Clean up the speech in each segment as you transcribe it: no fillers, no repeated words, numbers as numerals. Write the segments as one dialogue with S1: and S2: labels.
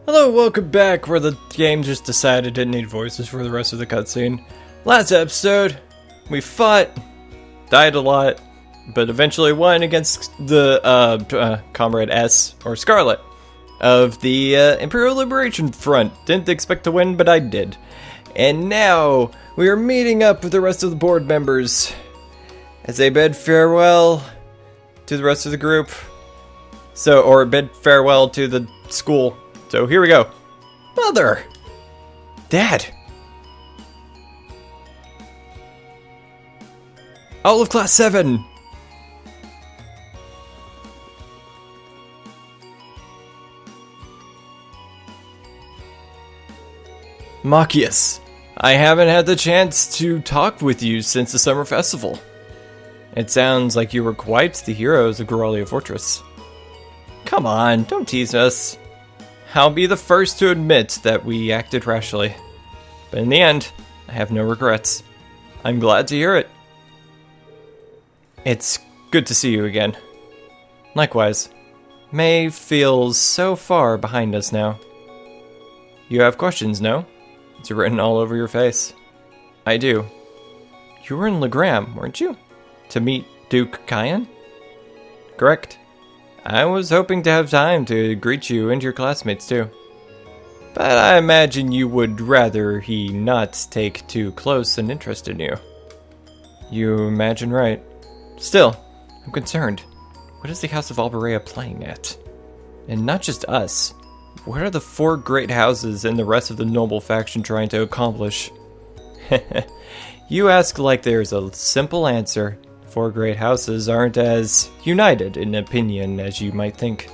S1: Hello, welcome back, where the game just decided it didn't need voices for the rest of the cutscene. Last episode, we fought, died a lot, but eventually won against the Comrade S, or Scarlet, of the Imperial Liberation Front. Didn't expect to win, but I did. And now, we are meeting up with the rest of the board members as they bid farewell to the rest of the group. Or bid farewell to the school. So here we go. Mother! Dad! All of Class VII! Machias, I haven't had the chance to talk with you since the summer festival. It sounds like you were quite the heroes of Goralia Fortress. Come on, don't tease us. I'll be the first to admit that we acted rashly. But in the end, I have no regrets. I'm glad to hear it. It's good to see you again. Likewise. May feels so far behind us now. You have questions, no? It's written all over your face. I do. You were in Legram, weren't you? To meet Duke Kyan? Correct. I was hoping to have time to greet you and your classmates too. But I imagine you would rather he not take too close an interest in you. You imagine right. Still, I'm concerned. What is the House of Alberea playing at? And not just us. What are the four great houses and the rest of the noble faction trying to accomplish? You ask like there's a simple answer. Four great houses aren't as united in opinion as you might think.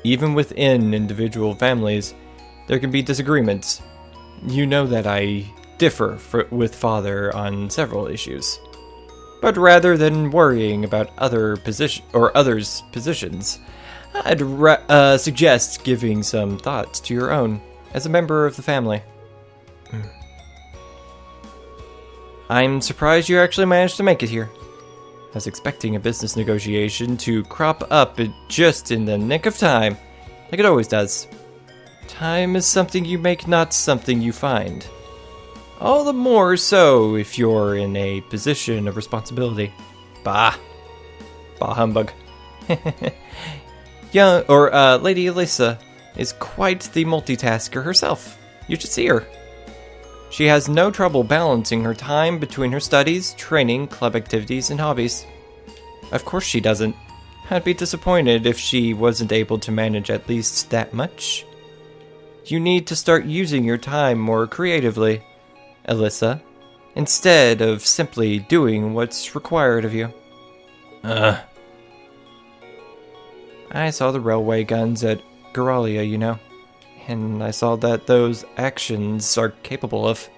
S1: Even within individual families, there can be disagreements. You know that I differ with Father on several issues. But rather than worrying about others' positions, I'd suggest giving some thought to your own as a member of the family. I'm surprised you actually managed to make it here. I was expecting a business negotiation to crop up just in the nick of time, like it always does. Time is something you make, not something you find. All the more so if you're in a position of responsibility. Bah humbug. Lady Elisa is quite the multitasker herself. You should see her. She has no trouble balancing her time between her studies, training, club activities, and hobbies. Of course she doesn't. I'd be disappointed if she wasn't able to manage at least that much. You need to start using your time more creatively, Elisa, instead of simply doing what's required of you. I saw the railway guns at Goralia, you know. And I saw that those actions are capable of.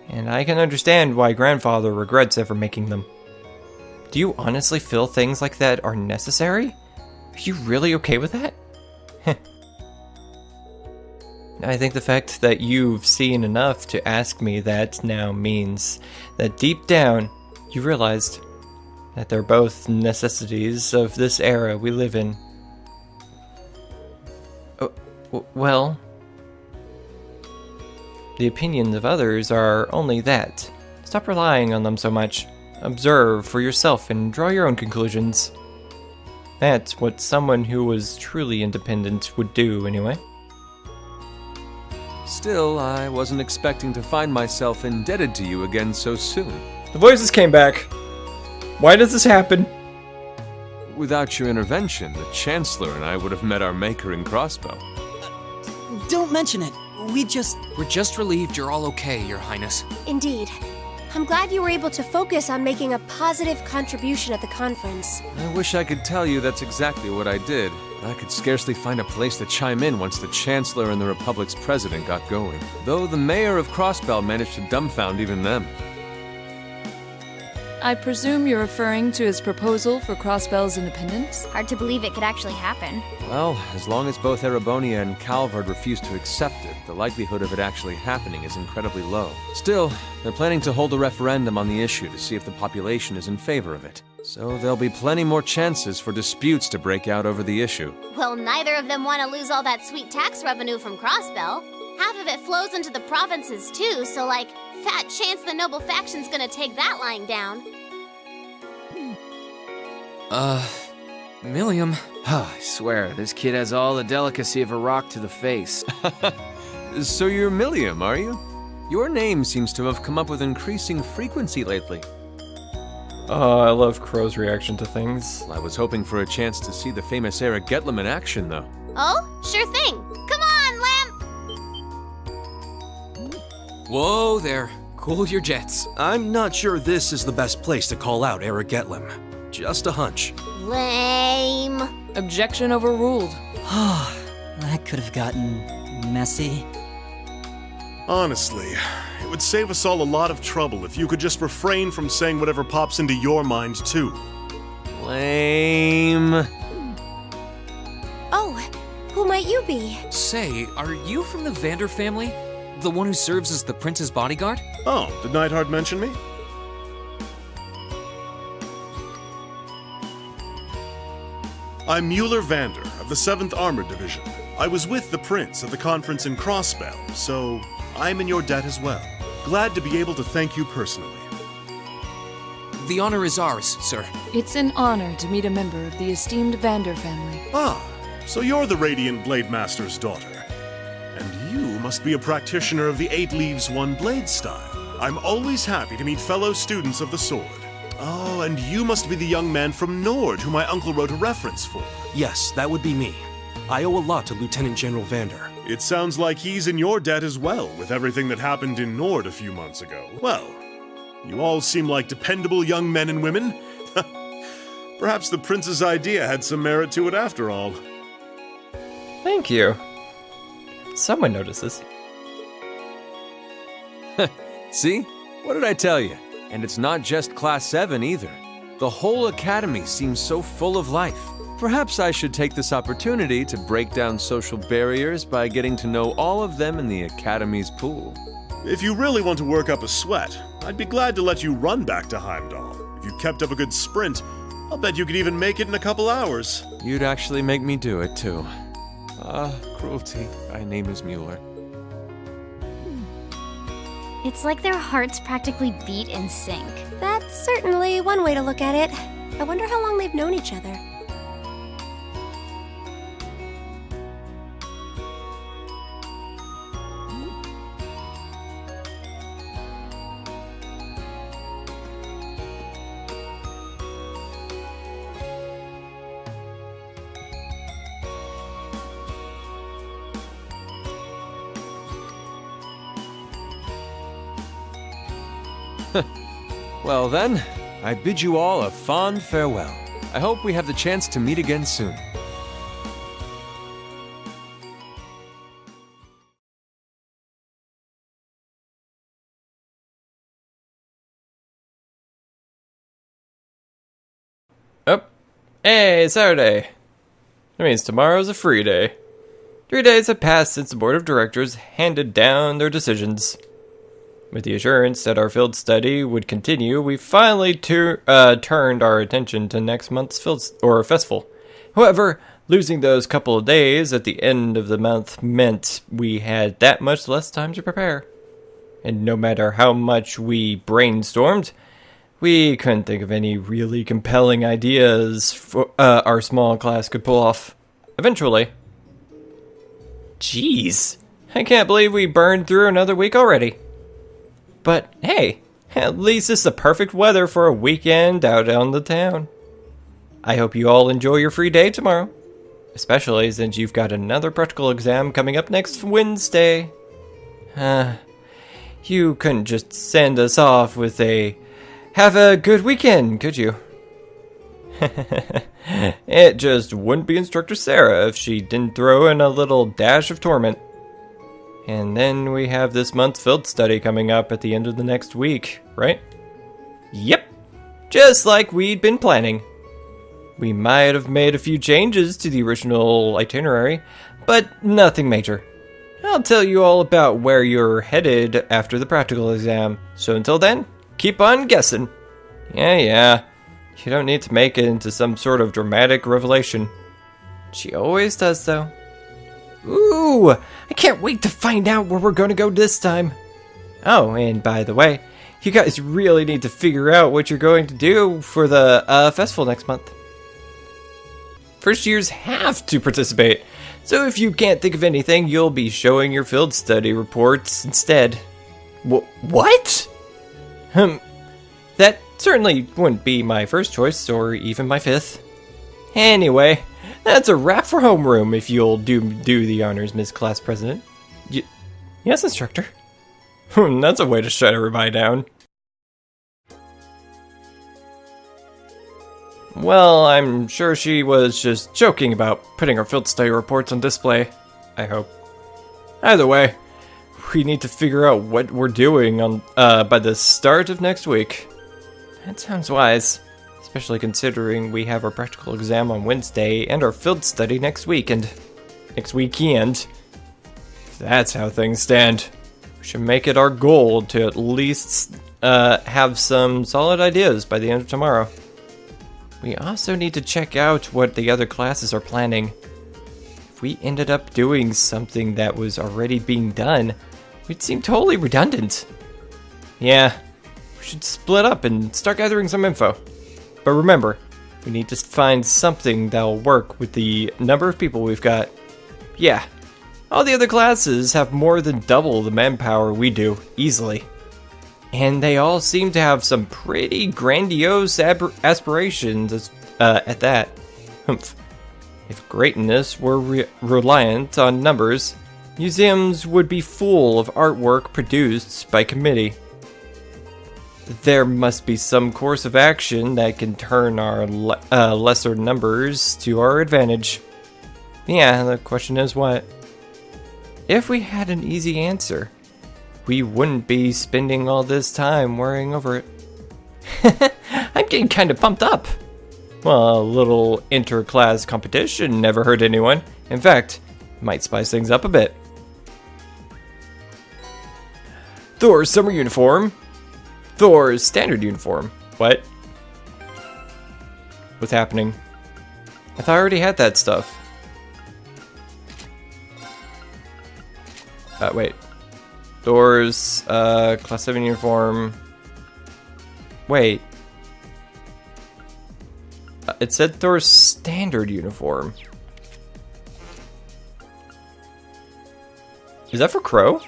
S1: And I can understand why Grandfather regrets ever making them. Do you honestly feel things like that are necessary? Are you really okay with that? I think the fact that you've seen enough to ask me that now means that deep down you realized that they're both necessities of this era we live in. Well, the opinions of others are only that. Stop relying on them so much. Observe for yourself and draw your own conclusions. That's what someone who was truly independent would do, anyway.
S2: Still, I wasn't expecting to find myself indebted to you again so soon.
S1: The voices came back. Why does this happen?
S2: Without your intervention, the Chancellor and I would have met our maker in Crossbow.
S3: Don't mention it. We're
S4: just relieved you're all okay, Your Highness.
S5: Indeed. I'm glad you were able to focus on making a positive contribution at the conference.
S2: I wish I could tell you that's exactly what I did. I could scarcely find a place to chime in once the Chancellor and the Republic's President got going. Though the Mayor of Crossbell managed to dumbfound even them.
S6: I presume you're referring to his proposal for Crossbell's independence?
S7: Hard to believe it could actually happen.
S2: Well, as long as both Erebonia and Calvard refuse to accept it, the likelihood of it actually happening is incredibly low. Still, they're planning to hold a referendum on the issue to see if the population is in favor of it. So there'll be plenty more chances for disputes to break out over the issue.
S7: Well, neither of them want to lose all that sweet tax revenue from Crossbell. Half of it flows into the provinces too, so fat chance the noble faction's gonna take that lying down.
S4: Milliam. I swear, this kid has all the delicacy of a rock to the face.
S2: So you're Milliam, are you? Your name seems to have come up with increasing frequency lately.
S1: Oh, I love Crow's reaction to things.
S2: I was hoping for a chance to see the famous Eric Getlem in action, though.
S7: Oh, sure thing. Come on, Lamp!
S4: Whoa there. Cool your jets.
S8: I'm not sure this is the best place to call out Eric Getlem. Just a hunch.
S7: Lame.
S6: Objection overruled.
S3: That could have gotten messy.
S9: Honestly, it would save us all a lot of trouble if you could just refrain from saying whatever pops into your mind, too.
S2: Lame.
S5: Oh, who might you be?
S4: Say, are you from the Vander family? The one who serves as the prince's bodyguard?
S9: Oh, did Neidhart mention me? I'm Mueller Vander of the 7th Armored Division. I was with the Prince at the conference in Crossbell, so I'm in your debt as well. Glad to be able to thank you personally.
S4: The honor is ours, sir.
S6: It's an honor to meet a member of the esteemed Vander family.
S9: Ah, so you're the Radiant Blade Master's daughter. And you must be a practitioner of the 8 Leaves 1 Blade style. I'm always happy to meet fellow students of the sword. Oh, and you must be the young man from Nord who my uncle wrote a reference for.
S8: Yes, that would be me. I owe a lot to Lieutenant General Vander.
S9: It sounds like he's in your debt as well, with everything that happened in Nord a few months ago. Well, you all seem like dependable young men and women. Perhaps the prince's idea had some merit to it after all.
S1: Thank you. Someone notices.
S2: See? What did I tell you? And it's not just Class 7 either. The whole academy seems so full of life. Perhaps I should take this opportunity to break down social barriers by getting to know all of them in the academy's pool.
S9: If you really want to work up a sweat, I'd be glad to let you run back to Heimdall. If you kept up a good sprint, I'll bet you could even make it in a couple hours.
S2: You'd actually make me do it, too. Cruelty. My name is Mueller.
S7: It's like their hearts practically beat in sync.
S5: That's certainly one way to look at it. I wonder how long they've known each other.
S2: Well then, I bid you all a fond farewell. I hope we have the chance to meet again soon.
S1: Oh, hey, Saturday. That means tomorrow's a free day. 3 days have passed since the board of directors handed down their decisions. With the assurance that our field study would continue, we finally turned our attention to next month's festival. However, losing those couple of days at the end of the month meant we had that much less time to prepare. And no matter how much we brainstormed, we couldn't think of any really compelling ideas our small class could pull off. Eventually. Jeez, I can't believe we burned through another week already. But hey, at least it's the perfect weather for a weekend out on the town. I hope you all enjoy your free day tomorrow, especially since you've got another practical exam coming up next Wednesday. You couldn't just send us off with a "have a good weekend," could you? It just wouldn't be Instructor Sarah if she didn't throw in a little dash of torment. And then we have this month's field study coming up at the end of the next week, right? Yep. just like we'd been planning. We might have made a few changes to the original itinerary, but nothing major. I'll tell you all about where you're headed after the practical exam, so until then, keep on guessing. Yeah, you don't need to make it into some sort of dramatic revelation. She always does, though. Ooh, I can't wait to find out where we're gonna go this time. Oh, and by the way, you guys really need to figure out what you're going to do for the festival next month. First years have to participate, so if you can't think of anything, you'll be showing your field study reports instead. What? That certainly wouldn't be my first choice, or even my fifth. Anyway, that's a wrap for homeroom if you'll do the honors, Miss Class President. Yes, Instructor. That's a way to shut everybody down. Well, I'm sure she was just joking about putting our field study reports on display. I hope. Either way, we need to figure out what we're doing on by the start of next week. That sounds wise, especially considering we have our practical exam on Wednesday and our field study next weekend. If that's how things stand, we should make it our goal to at least have some solid ideas by the end of tomorrow. We also need to check out what the other classes are planning. If we ended up doing something that was already being done, we'd seem totally redundant. Yeah, we should split up and start gathering some info. But remember, we need to find something that'll work with the number of people we've got. Yeah, all the other classes have more than double the manpower we do, easily. And they all seem to have some pretty grandiose aspirations at that. If greatness were reliant on numbers, museums would be full of artwork produced by committee. There must be some course of action that can turn our lesser numbers to our advantage. Yeah, the question is what? If we had an easy answer, we wouldn't be spending all this time worrying over it. I'm getting kind of pumped up. Well, a little inter-class competition never hurt anyone. In fact, it might spice things up a bit. Thor's summer uniform. Thor's standard uniform. What? What's happening? I thought I already had that stuff. Wait. Thor's Class 7 uniform. Wait. It said Thor's standard uniform. Is that for Crow?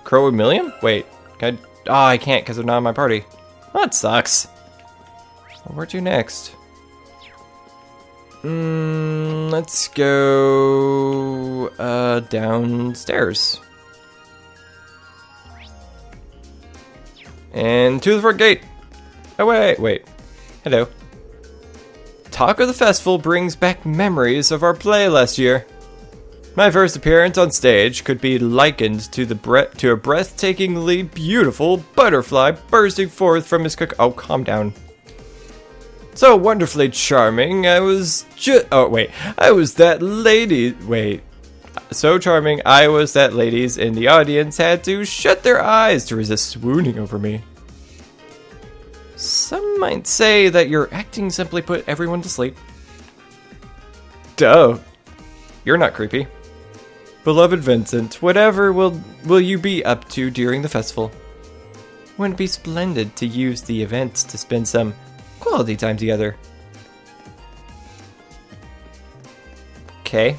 S1: Crow and Milliam? Wait. Can I can't because they're not in my party. Oh, that sucks. Well, where to next? Let's go downstairs. And to the front gate. Oh, wait. Hello. Talk of the festival brings back memories of our play last year. My first appearance on stage could be likened to a breathtakingly beautiful butterfly bursting forth from his cocoon. Oh, calm down. So wonderfully charming, So charming, I was that ladies in the audience had to shut their eyes to resist swooning over me. Some might say that your acting simply put everyone to sleep. Duh. You're not creepy. Beloved Vincent, whatever will you be up to during the festival? Wouldn't it be splendid to use the event to spend some quality time together? Okay.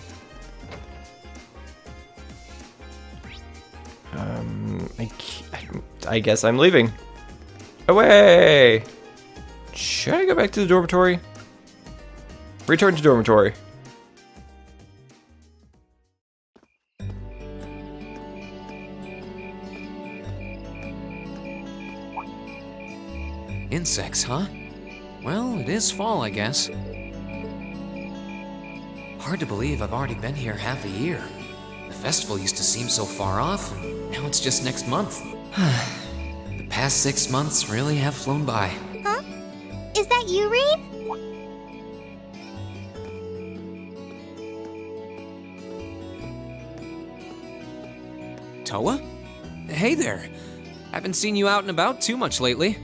S1: I guess I'm leaving. Away! Should I go back to the dormitory? Return to dormitory.
S4: Insects, huh? Well, it is fall, I guess. Hard to believe I've already been here half a year. The festival used to seem so far off, and now it's just next month. The past 6 months really have flown by.
S5: Huh? Is that you, Rean?
S4: Towa? Hey there. Haven't seen you out and about too much lately.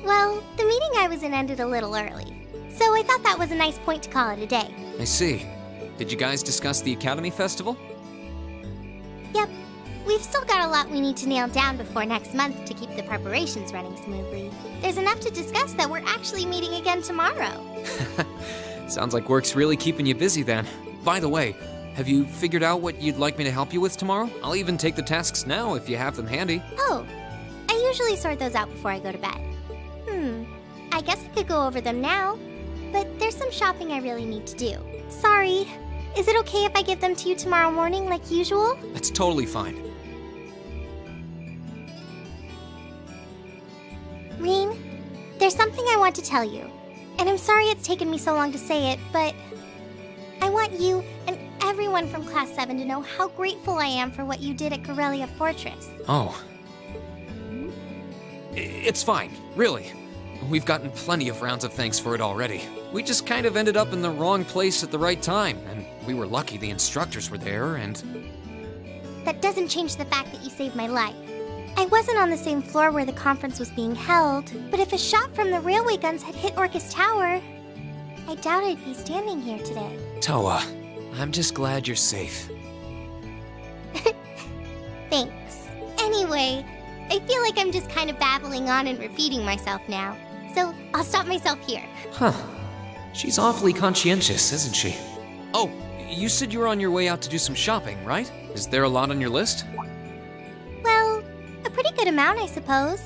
S5: Well, the meeting I was in ended a little early, so I thought that was a nice point to call it a day.
S4: I see. Did you guys discuss the Academy Festival?
S5: Yep. We've still got a lot we need to nail down before next month to keep the preparations running smoothly. There's enough to discuss that we're actually meeting again tomorrow.
S4: Sounds like work's really keeping you busy then. By the way, have you figured out what you'd like me to help you with tomorrow? I'll even take the tasks now if you have them handy.
S5: Oh, I usually sort those out before I go to bed. I guess I could go over them now, but there's some shopping I really need to do. Sorry. Is it okay if I give them to you tomorrow morning like usual?
S4: That's totally fine.
S5: Rean, there's something I want to tell you, and I'm sorry it's taken me so long to say it, but I want you and everyone from Class 7 to know how grateful I am for what you did at Corellia Fortress.
S4: Oh. It's fine, really. We've gotten plenty of rounds of thanks for it already. We just kind of ended up in the wrong place at the right time, and we were lucky the instructors were there, and...
S5: That doesn't change the fact that you saved my life. I wasn't on the same floor where the conference was being held, but if a shot from the railway guns had hit Orcus Tower, I doubt I'd be standing here today.
S4: Towa, I'm just glad you're safe.
S5: Thanks. Anyway, I feel like I'm just kind of babbling on and repeating myself now, so I'll stop myself here.
S4: Huh. She's awfully conscientious, isn't she? Oh, you said you were on your way out to do some shopping, right? Is there a lot on your list?
S5: Well, a pretty good amount, I suppose.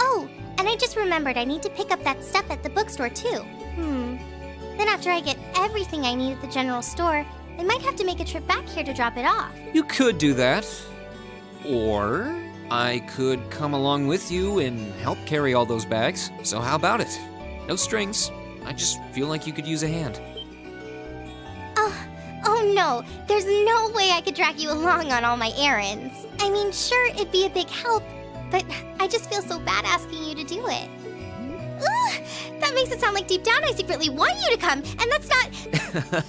S5: Oh, and I just remembered I need to pick up that stuff at the bookstore, too. Then after I get everything I need at the general store, I might have to make a trip back here to drop it off.
S4: You could do that. Or I could come along with you and help carry all those bags. So how about it? No strings. I just feel like you could use a hand.
S5: Oh no, there's no way I could drag you along on all my errands. I mean, sure, it'd be a big help, but I just feel so bad asking you to do it. Ugh, that makes it sound like deep down I secretly want you to come, and that's not...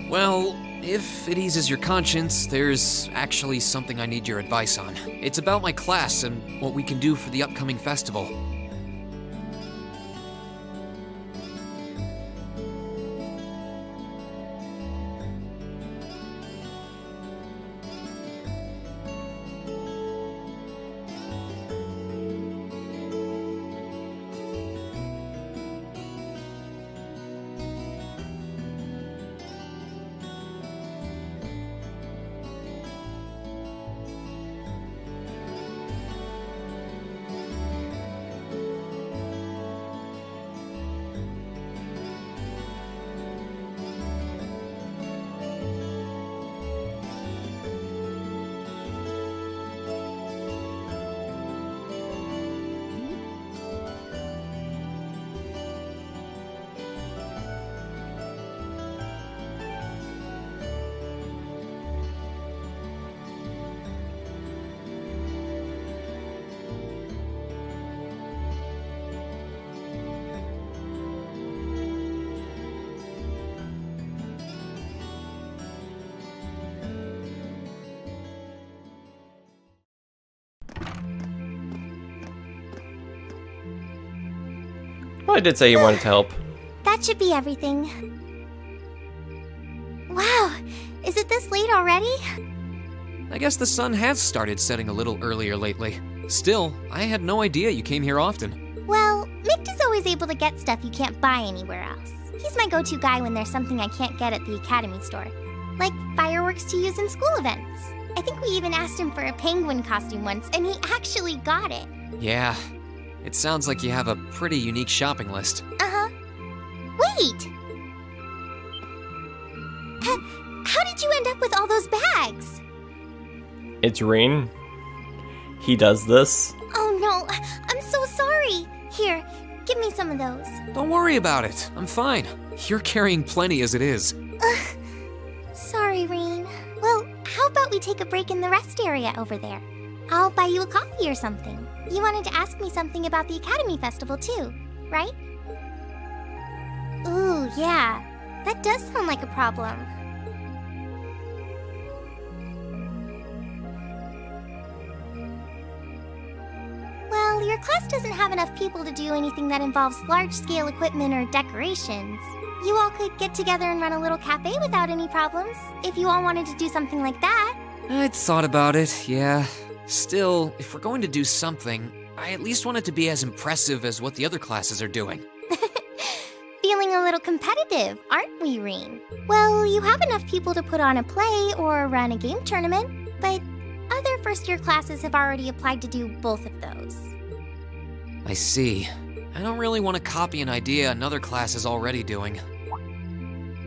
S4: Well, if it eases your conscience, there's actually something I need your advice on. It's about my class and what we can do for the upcoming festival.
S1: Well, I did say you wanted to help.
S5: That should be everything. Wow, is it this late already?
S4: I guess the sun has started setting a little earlier lately. Still, I had no idea you came here often.
S5: Well, Mick is always able to get stuff you can't buy anywhere else. He's my go-to guy when there's something I can't get at the Academy store. Like fireworks to use in school events. I think we even asked him for a penguin costume once, and he actually got it.
S4: Yeah, it sounds like you have a pretty unique shopping list.
S5: Uh-huh. Wait! How did you end up with all those bags?
S1: It's Rean. He does this.
S5: Oh no, I'm so sorry. Here, give me some of those.
S4: Don't worry about it. I'm fine. You're carrying plenty as it is.
S5: Sorry, Rean. Well, how about we take a break in the rest area over there? I'll buy you a coffee or something. You wanted to ask me something about the Academy Festival too, right? Ooh, yeah. That does sound like a problem. Well, your class doesn't have enough people to do anything that involves large-scale equipment or decorations. You all could get together and run a little cafe without any problems, if you all wanted to do something like that.
S4: I'd thought about it, yeah. Still, if we're going to do something, I at least want it to be as impressive as what the other classes are doing.
S5: Feeling a little competitive, aren't we, Rean? Well, you have enough people to put on a play or run a game tournament, but other first-year classes have already applied to do both of those.
S4: I see. I don't really want to copy an idea another class is already doing.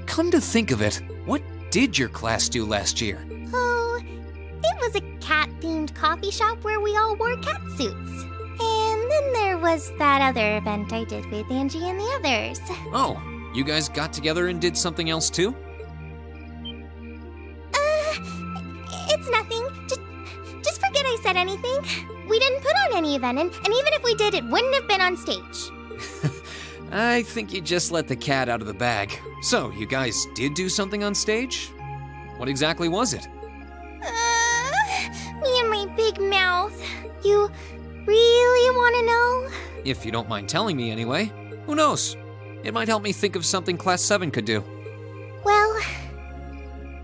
S4: Come to think of it, what did your class do last year?
S5: Oh, it was a cat-themed coffee shop where we all wore cat suits. And then there was that other event I did with Angie and the others.
S4: Oh, you guys got together and did something else too?
S5: It's nothing. Just forget I said anything. We didn't put on any event, and even if we did, it wouldn't have been on stage.
S4: I think you just let the cat out of the bag. So, you guys did do something on stage? What exactly was it?
S5: Me and my big mouth. You really want to know?
S4: If you don't mind telling me anyway. Who knows? It might help me think of something Class VII could do.
S5: Well,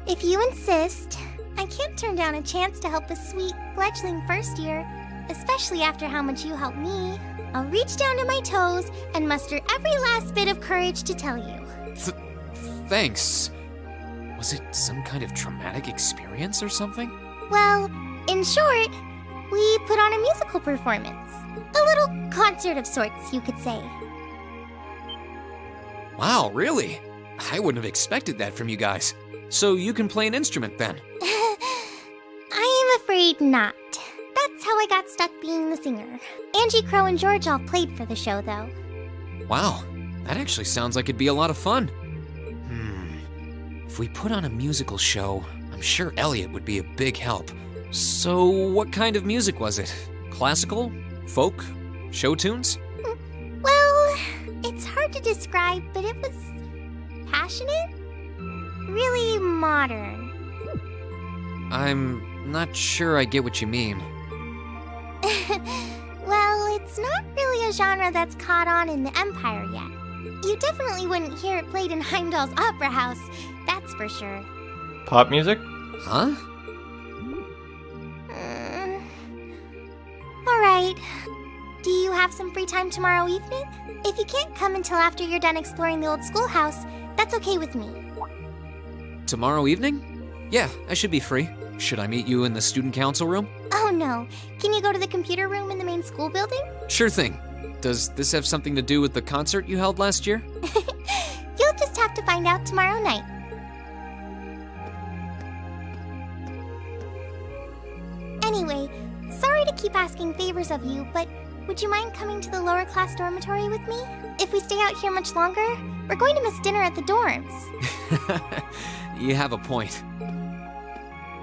S5: if you insist, I can't turn down a chance to help a sweet, fledgling first year, especially after how much you helped me. I'll reach down to my toes and muster every last bit of courage to tell you.
S4: Thanks. Was it some kind of traumatic experience or something?
S5: Well, in short, we put on a musical performance. A little concert of sorts, you could say.
S4: Wow, really? I wouldn't have expected that from you guys. So you can play an instrument then?
S5: I am afraid not. That's how I got stuck being the singer. Angie, Crow, and George all played for the show, though.
S4: Wow, that actually sounds like it'd be a lot of fun. If we put on a musical show, I'm sure Elliot would be a big help. So what kind of music was it? Classical? Folk? Show tunes?
S5: Well, it's hard to describe, but it was passionate. Really modern.
S4: I'm not sure I get what you mean.
S5: Well, it's not really a genre that's caught on in the Empire yet. You definitely wouldn't hear it played in Heimdall's Opera House, that's for sure.
S1: Pop music?
S4: Huh?
S5: Alright. Do you have some free time tomorrow evening? If you can't come until after you're done exploring the old schoolhouse, that's okay with me.
S4: Tomorrow evening? Yeah, I should be free. Should I meet you in the student council room?
S5: Oh no. Can you go to the computer room in the main school building?
S4: Sure thing. Does this have something to do with the concert you held last year?
S5: You'll just have to find out tomorrow night. Anyway, sorry to keep asking favors of you, but would you mind coming to the lower class dormitory with me? If we stay out here much longer, we're going to miss dinner at the dorms.
S4: You have a point.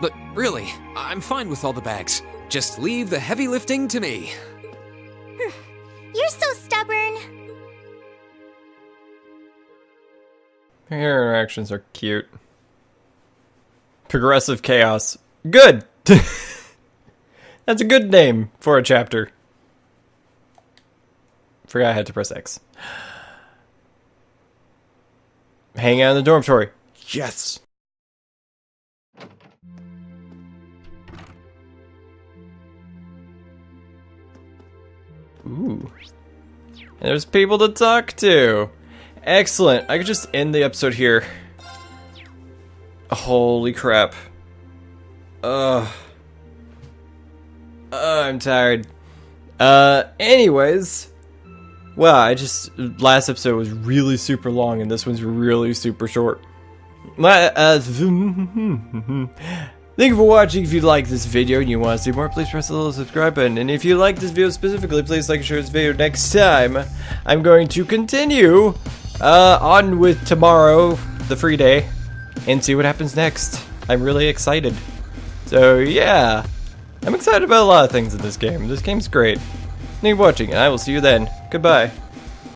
S4: But really, I'm fine with all the bags. Just leave the heavy lifting to me.
S5: You're so stubborn.
S1: Your interactions are cute. Progressive chaos. Good! That's a good name for a chapter. Forgot I had to press X. Hang out in the dormitory. Yes! Ooh. There's people to talk to. Excellent. I could just end the episode here. Holy crap. I'm tired. Anyways. Well, last episode was really super long and this one's really super short. Thank you for watching. If you like this video and you want to see more, please press the little subscribe button. And if you like this video specifically, please like and share this video. Next time, I'm going to continue on with tomorrow, the free day, and see what happens next. I'm really excited. So yeah, I'm excited about a lot of things in this game. This game's great. Thank you for watching, and I will see you then. Goodbye.